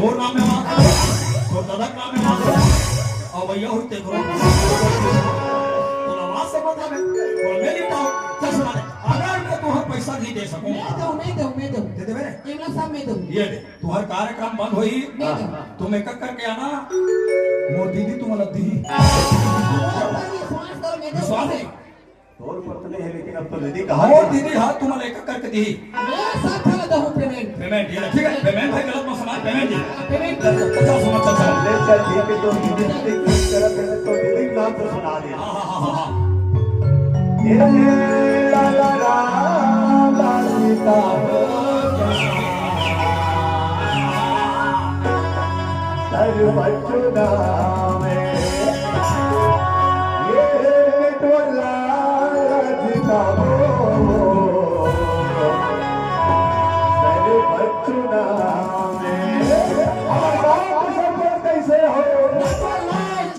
तोर नाम में मांग तो दादा नाम में मांग अब भैया होते करो तो आवाज से बता और मेरी तो चश्मा अगर मैं तुम्हें पैसा नहीं दे सकूं मैं दूं दे दे मेरे इमला साहब मैं दूं ये दे तुम्हारा कार्यक्रम बंद होई तुम एक करके आना मोर दीदी तुम्हारा दी विश्वास है तोर पर नहीं है लेकिन अब तो दीदी कहा मोर दीदी हां तुम्हारा एक करके दी मैं साथ में दूं पेमेंट ये ठीक है पेमेंट भाई गलत मत समझ पेमेंट दी पेमेंट अच्छा समझ अच्छा ले चल ठीक है तो दीदी की तरफ है तो दीदी नाम तो सुना दे हां ये ला ला ला सीता सर बचना में ये टोला जिता